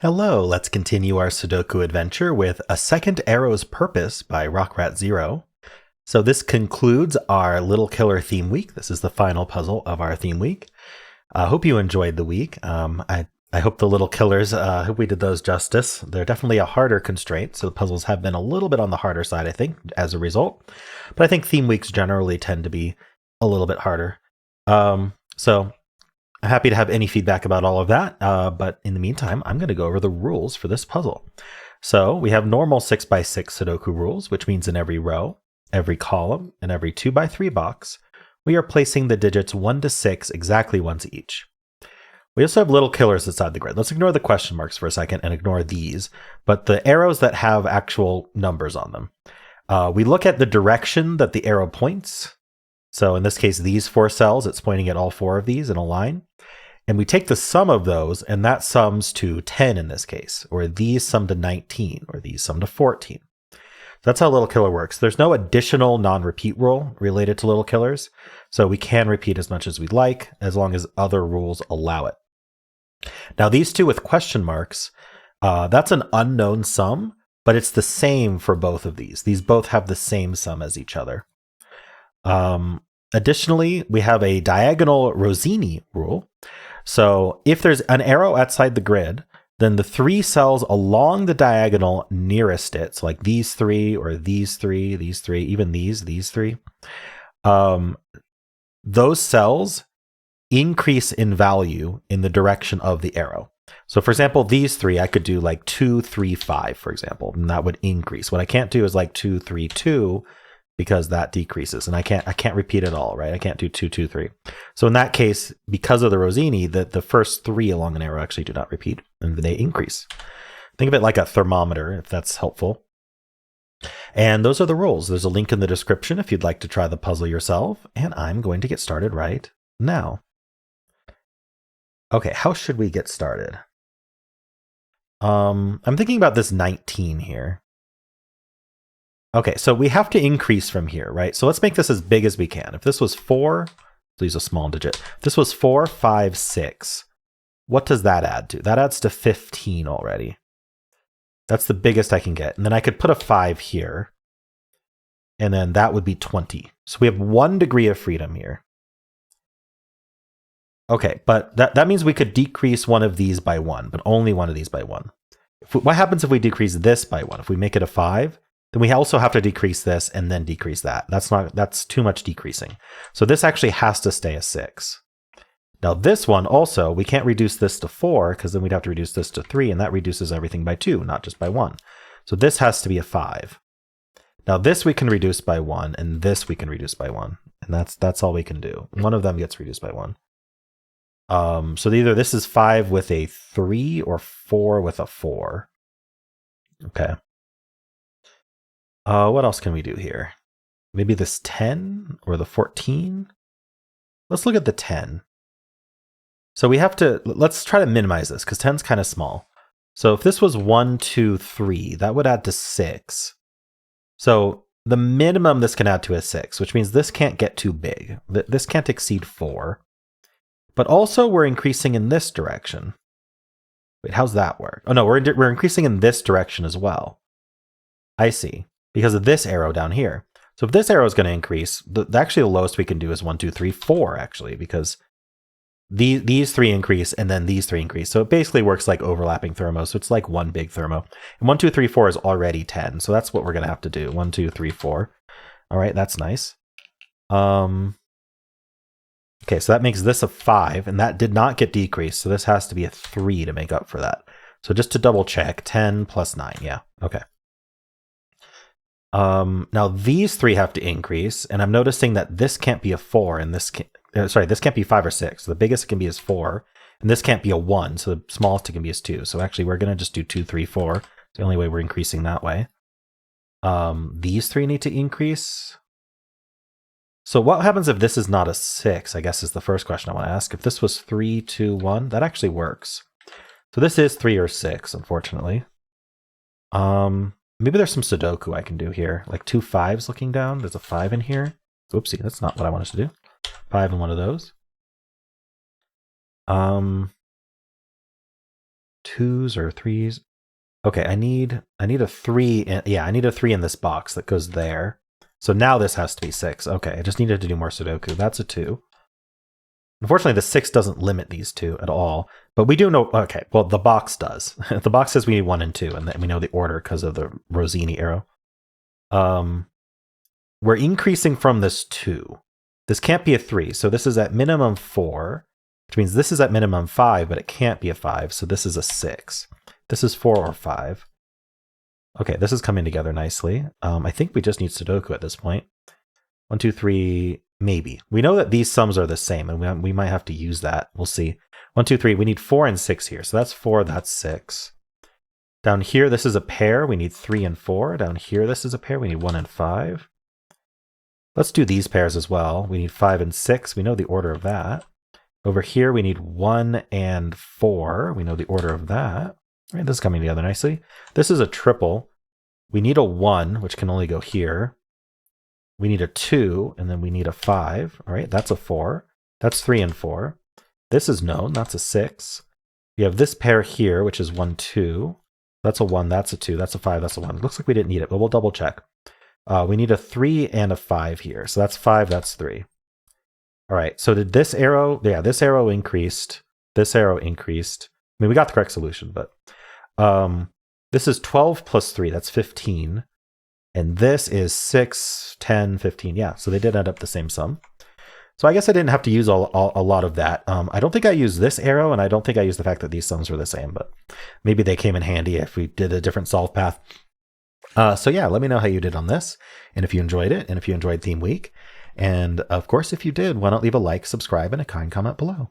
Hello, let's continue our Sudoku adventure with A Second Arrow's Purpose by rockratzero. So this concludes our Little Killer theme week. This is the final puzzle of our theme week. I hope you enjoyed the week. I hope the Little Killers, hope we did those justice. They're definitely a harder constraint, so the puzzles have been a little bit on the harder side, I think, as a result. But I think theme weeks generally tend to be a little bit harder. So I'm happy to have any feedback about all of that, but in the meantime, I'm going to go over the rules for this puzzle. So we have normal 6x6 Sudoku rules, which means in every row, every column, and every 2x3 box, we are placing the digits 1 to 6 exactly once each. We also have little killers inside the grid. Let's ignore the question marks for a second and ignore these, but the arrows that have actual numbers on them. We look at the direction that the arrow points. So in this case, these 4 cells, it's pointing at all 4 of these in a line. And we take the sum of those, and that sums to 10 in this case, or these sum to 19, or these sum to 14. So that's how Little Killer works. There's no additional non-repeat rule related to Little Killers, so we can repeat as much as we'd like, as long as other rules allow it. Now these two with question marks, that's an unknown sum, but it's the same for both of these. These both have the same sum as each other. Additionally, we have a diagonal Rossini rule. So if there's an arrow outside the grid, then the 3 cells along the diagonal nearest it, so like these 3 or these 3, even these 3, those cells increase in value in the direction of the arrow. So for example, these 3, I could do like 2, 3, 5, for example, and that would increase. What I can't do is like 2, 3, 2, because that decreases, and I can't repeat it all, right? I can't do 2, 2, 3. So in that case, because of the Rossini, the first 3 along an arrow actually do not repeat, and they increase. Think of it like a thermometer, if that's helpful. And those are the rules. There's a link in the description if you'd like to try the puzzle yourself, and I'm going to get started right now. Okay, how should we get started? I'm thinking about this 19 here. Okay, so we have to increase from here, right? So let's make this as big as we can. If this was 4, let's use a small digit. If this was 4, 5, 6, what does that add to? That adds to 15 already. That's the biggest I can get. And then I could put a 5 here, and then that would be 20. So we have 1 degree of freedom here. Okay, but that means we could decrease one of these by 1, but only one of these by 1. What happens if we decrease this by 1? If we make it a 5, then we also have to decrease this and then decrease that. That's too much decreasing. So this actually has to stay a 6. Now this one also, we can't reduce this to 4 because then we'd have to reduce this to 3, and that reduces everything by 2, not just by 1. So this has to be a 5. Now this we can reduce by 1, and this we can reduce by 1. And that's all we can do. One of them gets reduced by 1. So either this is 5 with a 3 or 4 with a 4. Okay. What else can we do here? Maybe this 10 or the 14? Let's look at the 10. So we have to, let's try to minimize this because 10's kind of small. So if this was 1, 2, 3, that would add to 6. So the minimum this can add to is 6, which means this can't get too big. This can't exceed 4. But also we're increasing in this direction. Wait, how's that work? Oh no, we're increasing in this direction as well. I see. Because of this arrow down here. So if this arrow is going to increase, actually the lowest we can do is 1, 2, 3, 4 actually, because these 3 increase and then these 3 increase. So it basically works like overlapping thermo. So it's like one big thermo. And 1, 2, 3, 4 is already 10. So that's what we're going to have to do. 1, 2, 3, 4. All right, that's nice. Okay, so that makes this a 5, and that did not get decreased. So this has to be a 3 to make up for that. So just to double check, 10 plus 9. Yeah, okay. Now these 3 have to increase, and I'm noticing that this can't be a 4, and this can't be 5 or 6. So the biggest it can be is 4, and this can't be a 1, so the smallest it can be is 2. So actually we're going to just do 2, 3, 4. It's the only way we're increasing that way. These 3 need to increase. So what happens if this is not a 6, I guess is the first question I want to ask. If this was 3, 2, 1, that actually works. So this is 3 or 6, unfortunately. Maybe there's some Sudoku I can do here, like 2 5s looking down. There's a 5 in here. Oopsie, that's not what I wanted to do. 5 in one of those. 2s or 3s. Okay, I need a 3. Yeah, I need a 3 in this box that goes there. So now this has to be 6. Okay, I just needed to do more Sudoku. That's a 2. Unfortunately, the 6 doesn't limit these two at all, but we do know, okay, well, the box does. The box says we need 1 and 2, and then we know the order because of the Rossini arrow. We're increasing from this 2. This can't be a 3, so this is at minimum 4, which means this is at minimum 5, but it can't be a 5, so this is a 6. This is 4 or 5. Okay, this is coming together nicely. I think we just need Sudoku at this point. 1, 2, 3, maybe. We know that these sums are the same, and we might have to use that. We'll see. 1, 2, 3, we need 4 and 6 here. So that's 4, that's 6. Down here, this is a pair. We need 3 and 4. Down here, this is a pair. We need 1 and 5. Let's do these pairs as well. We need 5 and 6. We know the order of that. Over here, we need 1 and 4. We know the order of that. All right, this is coming together nicely. This is a triple. We need a 1, which can only go here. We need a 2, and then we need a 5. All right, that's a 4. That's 3 and 4. This is known. That's a 6. We have this pair here, which is 1, 2. That's a 1. That's a 2. That's a 5. That's a 1. It looks like we didn't need it, but we'll double check. We need a 3 and a 5 here. So that's 5. That's 3. All right. So did this arrow? Yeah, this arrow increased. This arrow increased. I mean, we got the correct solution, but this is 12 plus 3. That's 15. And this is 6, 10, 15. Yeah, so they did end up the same sum. So I guess I didn't have to use a lot of that. I don't think I used this arrow, and I don't think I used the fact that these sums were the same, but maybe they came in handy if we did a different solve path. So yeah, let me know how you did on this, and if you enjoyed it, and if you enjoyed Theme Week. And of course, if you did, why not leave a like, subscribe, and a kind comment below.